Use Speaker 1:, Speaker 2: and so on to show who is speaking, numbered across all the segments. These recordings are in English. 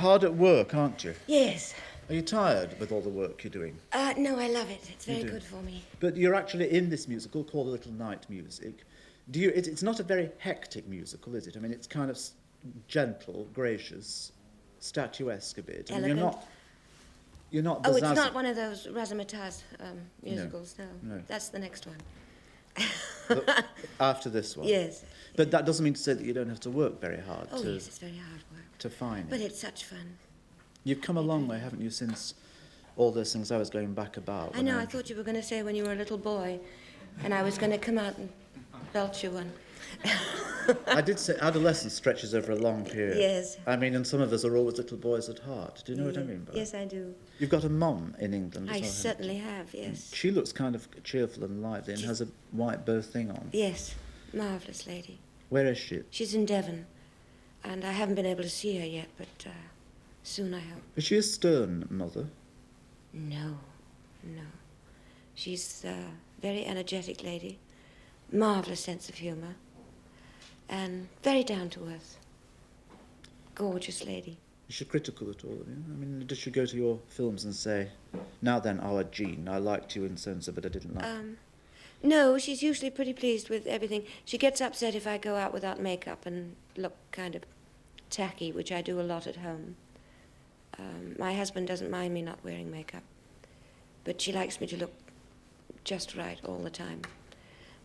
Speaker 1: Hard at work, aren't you?
Speaker 2: Yes.
Speaker 1: Are you tired with all the work you're doing?
Speaker 2: No, I love it. It's very good for me.
Speaker 1: But you're actually in this musical called Little Night Music. It's not a very hectic musical, is it? I mean, it's kind of gentle, gracious, statuesque a bit.
Speaker 2: Elegant.
Speaker 1: I mean, you're not.
Speaker 2: Oh, it's not one of those razzmatazz musicals.
Speaker 1: No.
Speaker 2: That's the next one.
Speaker 1: After this one.
Speaker 2: Yes.
Speaker 1: But that doesn't mean to say that you don't have to work very hard.
Speaker 2: Oh, yes, it's very hard work.
Speaker 1: To find it.
Speaker 2: But it's such fun.
Speaker 1: You've come a long way, haven't you, since all those things I was going back about?
Speaker 2: I know. I thought you were going to say when you were a little boy, and I was going to come out and belch you one.
Speaker 1: I did say adolescence stretches over a long period.
Speaker 2: Yes.
Speaker 1: I mean, and some of us are always little boys at heart. Do you know what I mean by that?
Speaker 2: Yes, I do.
Speaker 1: You've got a mum in England as well,
Speaker 2: I certainly have, yes.
Speaker 1: She looks kind of cheerful and lively and has a white bow thing on.
Speaker 2: Yes, marvellous lady.
Speaker 1: Where is she?
Speaker 2: She's in Devon, and I haven't been able to see her yet, but soon I hope.
Speaker 1: Is she a stern mother?
Speaker 2: No. She's a very energetic lady, marvellous sense of humour, and very down to earth. Gorgeous lady.
Speaker 1: Is she critical at all of you? I mean, does she go to your films and say, now then, our Jean, I liked you in so-and-so, but I didn't like you?
Speaker 2: No, she's usually pretty pleased with everything. She gets upset if I go out without makeup and look kind of tacky, which I do a lot at home. My husband doesn't mind me not wearing makeup, but she likes me to look just right all the time.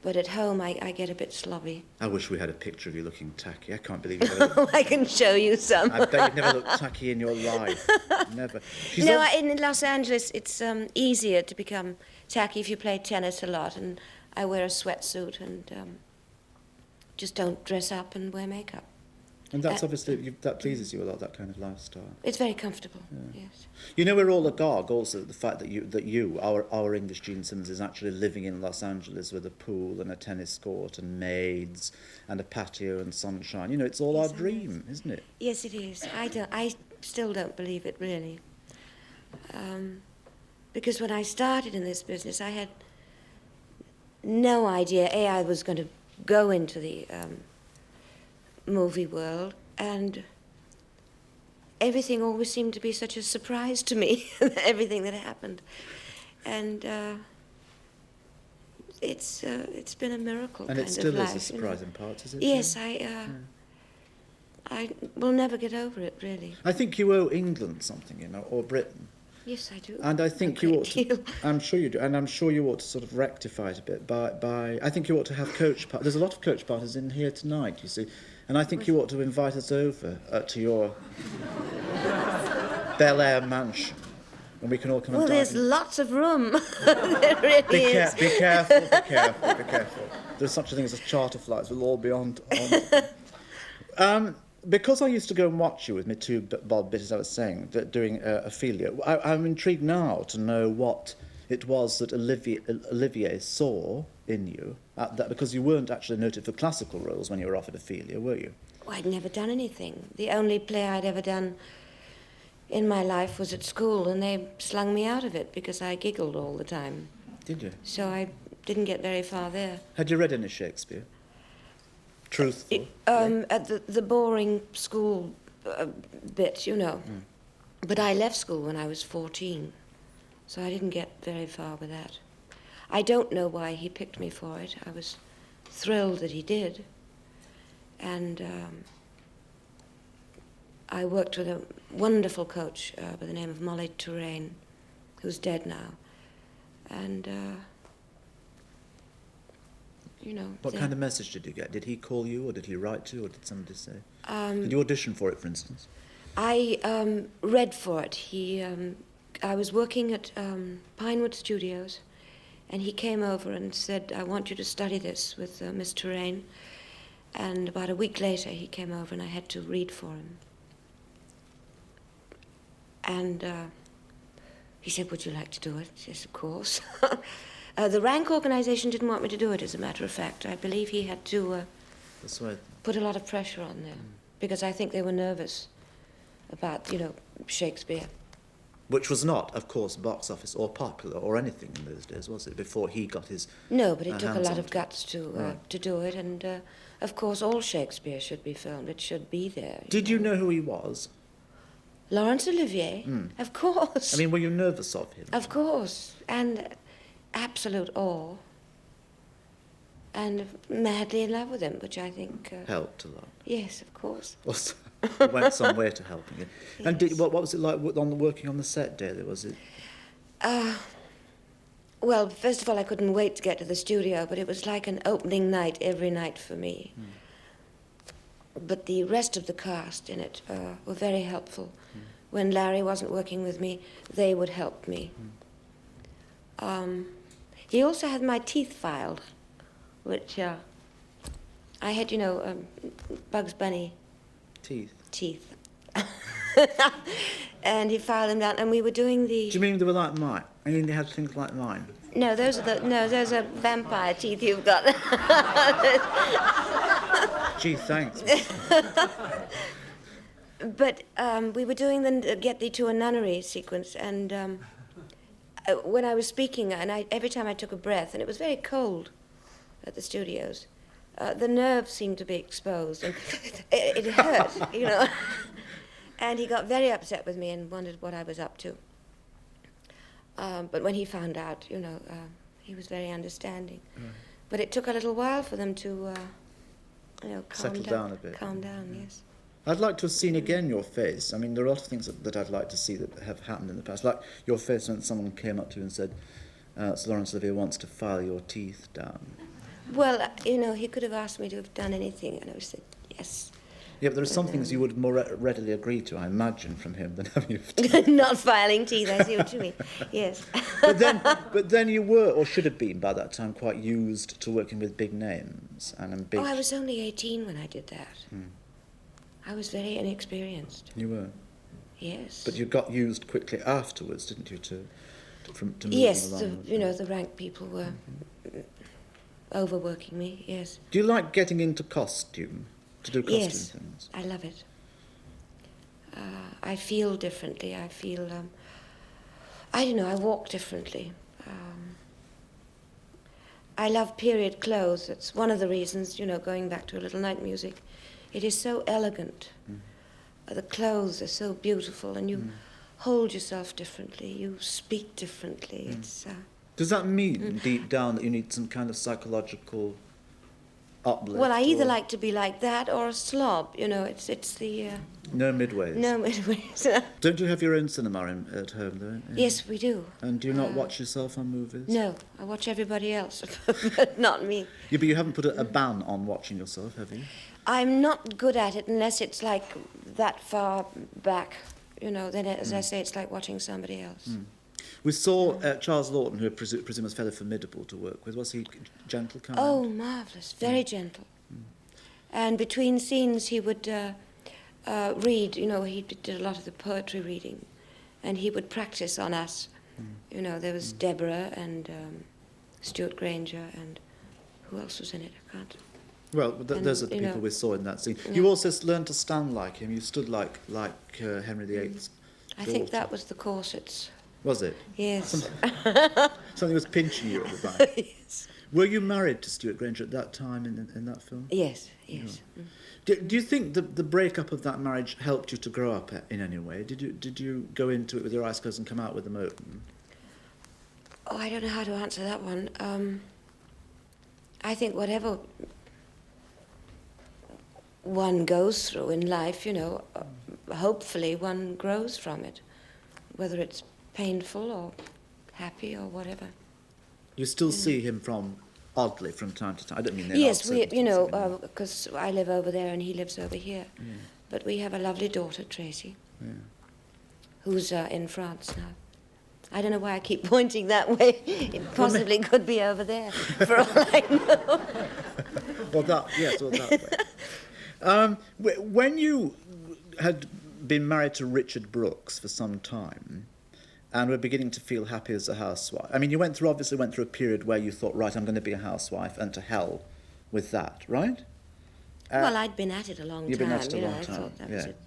Speaker 2: But at home, I get a bit slobby.
Speaker 1: I wish we had a picture of you looking tacky. I can't believe you ever...
Speaker 2: Oh, I can show you some.
Speaker 1: I bet you've never looked tacky in your life. Never.
Speaker 2: In Los Angeles, it's easier to become tacky if you play tennis a lot, and I wear a sweatsuit and just don't dress up and wear makeup.
Speaker 1: And that's obviously, that pleases you a lot, that kind of lifestyle.
Speaker 2: It's very comfortable, yes.
Speaker 1: You know, we're all agog also at the fact that our English Gene Simmons is actually living in Los Angeles with a pool and a tennis court and maids and a patio and sunshine. You know, it's all our dream, isn't it?
Speaker 2: Yes, it is. I still don't believe it, really. Because when I started in this business, I had no idea, I was going to go into the movie world, and everything always seemed to be such a surprise to me, everything that happened. And it's been a miracle
Speaker 1: and
Speaker 2: kind of life.
Speaker 1: And it still is a surprise in parts, is it?
Speaker 2: Yes, I will never get over it, really.
Speaker 1: I think you owe England something, you know, or Britain.
Speaker 2: Yes, I do.
Speaker 1: And I think you ought to... I'm sure you do. And I'm sure you ought to sort of rectify it a bit by... I think you ought to have coach parties. There's a lot of coach parties in here tonight, you see. And I think you ought to invite us over to your Bel Air mansion. And we can all come and dine.
Speaker 2: Well, there's lots of room. There really is.
Speaker 1: Be careful. There's such a thing as charter flights. We'll all be on because I used to go and watch you with my two bob bit, as I was saying, doing Ophelia, I'm intrigued now to know what it was that Olivier saw in you, because you weren't actually noted for classical roles when you were offered Ophelia, were you?
Speaker 2: Well, I'd never done anything. The only play I'd ever done in my life was at school, and they slung me out of it because I giggled all the time.
Speaker 1: Did you?
Speaker 2: So I didn't get very far there.
Speaker 1: Had you read any Shakespeare? Truthful?
Speaker 2: At the boring school bit, you know. But I left school when I was 14, so I didn't get very far with that. I don't know why he picked me for it. I was thrilled that he did. And I worked with a wonderful coach by the name of Molly Touraine, who's dead now. And... you know...
Speaker 1: What kind of message did you get? Did he call you, or did he write to you, or did somebody say? Did you audition for it, for instance?
Speaker 2: I read for it. I was working at Pinewood Studios, and he came over and said, I want you to study this with Miss Touraine. And about a week later, he came over, and I had to read for him. And he said, would you like to do it? Yes, of course. The rank organisation didn't want me to do it, as a matter of fact. I believe he had to put a lot of pressure on them, because I think they were nervous about, you know, Shakespeare.
Speaker 1: Which was not, of course, box office or popular or anything in those days, was it, before he got his
Speaker 2: No, but it took a lot of guts to do it, and of course all Shakespeare should be filmed. It should be there.
Speaker 1: Did you know who he was?
Speaker 2: Laurence Olivier, of course.
Speaker 1: I mean, were you nervous of him?
Speaker 2: Of course, and absolute awe. And madly in love with him, which I think...
Speaker 1: helped a lot.
Speaker 2: Yes, of course.
Speaker 1: Also, it went some way to helping you.
Speaker 2: Yes.
Speaker 1: And what was it like working on the set daily? Was it?
Speaker 2: Well, first of all, I couldn't wait to get to the studio, but it was like an opening night every night for me. But the rest of the cast in it were very helpful. When Larry wasn't working with me, they would help me. He also had my teeth filed, which I had, Bugs Bunny teeth. And he filed them down, and we were doing the...
Speaker 1: Do you mean they were like mine? I mean they had things like mine?
Speaker 2: No, those are vampire teeth you've got.
Speaker 1: Gee, thanks.
Speaker 2: But we were doing the Get Thee to a Nunnery sequence, and when I was speaking, and every time I took a breath, and it was very cold at the studios, the nerves seemed to be exposed, and it hurt, And he got very upset with me and wondered what I was up to. But when he found out, he was very understanding. Right. But it took a little while for them to,
Speaker 1: settle down a bit.
Speaker 2: Calm down, yes.
Speaker 1: I'd like to have seen again your face. I mean, there are a lot of things that I'd like to see that have happened in the past. Like your face when someone came up to you and said, Sir Laurence Olivier wants to file your teeth down.
Speaker 2: Well, he could have asked me to have done anything, and I would have said yes.
Speaker 1: Yeah, but there are some things you would more readily agree to, I imagine, from him than having your teeth.
Speaker 2: Not filing teeth, I see what you mean. Yes.
Speaker 1: but then you were, or should have been by that time, quite used to working with big names and big...
Speaker 2: Oh, I was only 18 when I did that. I was very inexperienced.
Speaker 1: You were?
Speaker 2: Yes.
Speaker 1: But you got used quickly afterwards, didn't you, to move
Speaker 2: yes,
Speaker 1: along?
Speaker 2: The rank people were overworking me, yes.
Speaker 1: Do you like getting into costume? To do costume
Speaker 2: things? Yes, I love it. I feel differently. I feel, I don't know, I walk differently. I love period clothes. It's one of the reasons, going back to a little night music. It is so elegant. The clothes are so beautiful, and you hold yourself differently. You speak differently. It's.
Speaker 1: Does that mean deep down that you need some kind of psychological uplift?
Speaker 2: Well, I either like to be like that or a slob. It's the...
Speaker 1: No midways?
Speaker 2: No midways.
Speaker 1: Don't you have your own cinema at home, though?
Speaker 2: Yes, we do.
Speaker 1: And do you not watch yourself on movies?
Speaker 2: No, I watch everybody else, but not me.
Speaker 1: Yeah, but you haven't put a ban on watching yourself, have you?
Speaker 2: I'm not good at it unless it's like that far back. Then, as I say, it's like watching somebody else.
Speaker 1: We saw Charles Lawton, who I presume was fairly formidable to work with. Was he gentle, kind?
Speaker 2: Oh, marvellous. Very gentle. And between scenes he would read. He did a lot of the poetry reading. And he would practice on us. There was Deborah and Stuart Granger and who else was in it? I can't...
Speaker 1: Well, those are the people we saw in that scene. Yeah. You also learned to stand like him. You stood like Henry VIII's
Speaker 2: I think that was the corsets.
Speaker 1: Was it?
Speaker 2: Yes.
Speaker 1: Something was pinching you at the back.
Speaker 2: Yes.
Speaker 1: Were you married to Stuart Granger at that time in that film?
Speaker 2: Yes.
Speaker 1: Do you think the breakup of that marriage helped you to grow up in any way? Did you go into it with your eyes closed and come out with them open?
Speaker 2: Oh, I don't know how to answer that one. I think whatever one goes through in life, hopefully one grows from it, whether it's painful or happy or whatever.
Speaker 1: You still see him oddly from time to time? I don't mean...
Speaker 2: Yes, because I live over there and he lives over here. Yeah. But we have a lovely daughter, Tracy, who's in France now. I don't know why I keep pointing that way. It possibly could be over there, for all I know.
Speaker 1: Or that way. When you had been married to Richard Brooks for some time and were beginning to feel happy as a housewife, I mean, you obviously went through a period where you thought, right, I'm going to be a housewife, and to hell with that, right?
Speaker 2: Well, I'd been at it a long time.
Speaker 1: You'd been at it a long time,
Speaker 2: I thought that was it.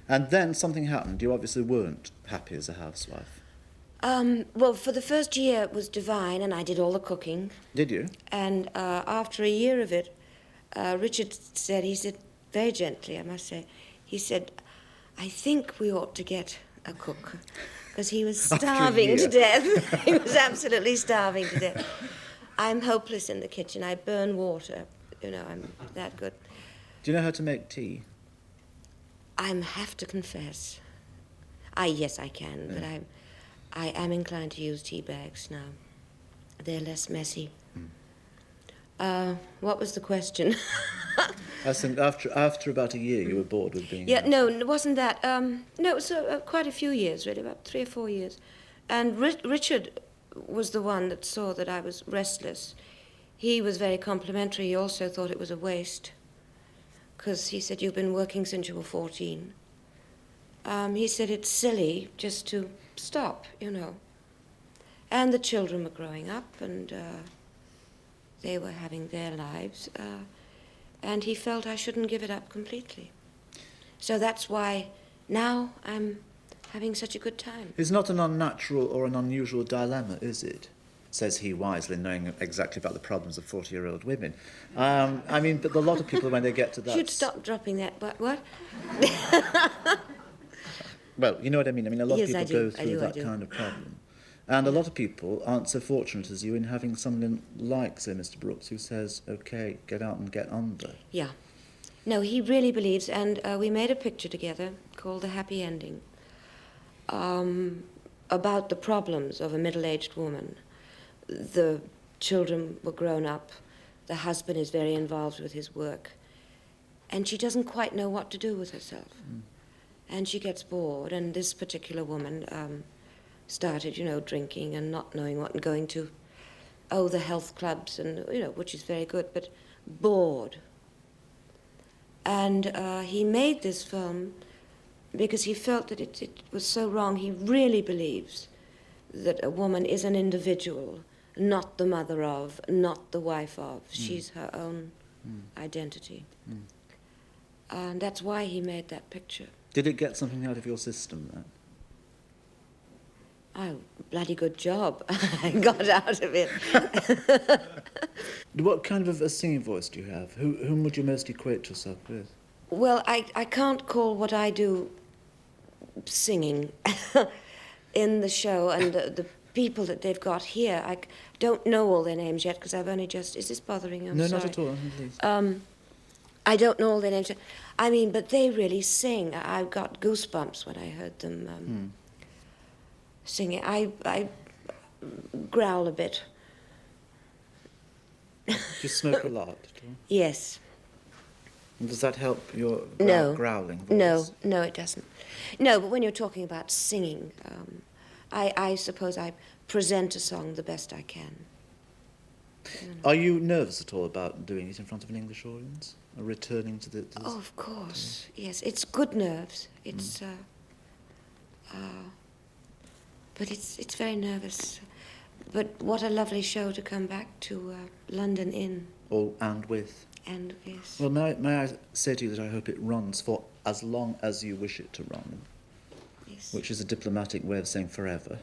Speaker 1: And then something happened. You obviously weren't happy as a housewife.
Speaker 2: Well, for the first year it was divine, and I did all the cooking.
Speaker 1: Did you?
Speaker 2: And after a year of it, Richard said, very gently, I must say, he said, I think we ought to get a cook, because he was
Speaker 1: After a
Speaker 2: starving to
Speaker 1: year.
Speaker 2: death. He was absolutely starving to death. I'm hopeless in the kitchen. I burn water. You know, I'm that good.
Speaker 1: Do you know how to make tea?
Speaker 2: I have to confess. Yes, I can, but I am inclined to use tea bags now. They're less messy. What was the question?
Speaker 1: I think after about a year you were bored with being...
Speaker 2: Yeah, no, it wasn't that. No, it was quite a few years, really, about 3 or 4 years. And Richard was the one that saw that I was restless. He was very complimentary. He also thought it was a waste, because he said, you've been working since you were 14. He said it's silly just to stop, you know. And the children were growing up, and they were having their lives. And he felt I shouldn't give it up completely. So that's why now I'm having such a good time.
Speaker 1: It's not an unnatural or an unusual dilemma, is it? Says he wisely, knowing exactly about the problems of 40-year-old women. I mean, but a lot of people, when they get to that...
Speaker 2: Should stop dropping that, but what?
Speaker 1: Well, you know what I mean. I mean, a lot
Speaker 2: Yes,
Speaker 1: of
Speaker 2: I
Speaker 1: people
Speaker 2: do,
Speaker 1: go
Speaker 2: I
Speaker 1: through
Speaker 2: do,
Speaker 1: that kind of problem. And a lot of people aren't so fortunate as you in having someone like, say, Mr. Brooks, who says, OK, get out and get under.
Speaker 2: Yeah. No, he really believes, and we made a picture together called The Happy Ending, about the problems of a middle-aged woman. The children were grown up, the husband is very involved with his work, and she doesn't quite know what to do with herself. And she gets bored, and this particular woman started, you know, drinking and not knowing what, and going to, the health clubs, and, you know, which is very good, but bored. And he made this film because he felt that it was so wrong. He really believes that a woman is an individual, not the mother of, not the wife of. She's her own identity. And that's why he made that picture.
Speaker 1: Did it get something out of your system, then?
Speaker 2: Oh, bloody good job. I got out of it.
Speaker 1: What kind of a singing voice do you have? Whom would you most equate yourself with?
Speaker 2: Well, I can't call what I do singing in the show, and the people that they've got here, I don't know all their names yet, because I've only just... Is this bothering you? I'm
Speaker 1: No,
Speaker 2: sorry.
Speaker 1: not at all, please.
Speaker 2: I don't know all their names. I mean, but they really sing. I got goosebumps when I heard them singing. I growl a bit.
Speaker 1: Do you smoke a lot at all?
Speaker 2: Yes.
Speaker 1: And does that help your growling voice?
Speaker 2: No, it doesn't. No, but when you're talking about singing, I suppose I present a song the best I can. You know.
Speaker 1: Are you nervous at all about doing it in front of an English audience? Or returning to the...
Speaker 2: Oh, of course, yes. It's good nerves. It's... but it's very nervous. But what a lovely show to come back to London in.
Speaker 1: Oh, and with.
Speaker 2: And yes.
Speaker 1: Well, may I say to you that I hope it runs for as long as you wish it to run,
Speaker 2: Yes.
Speaker 1: which is a diplomatic way of saying forever.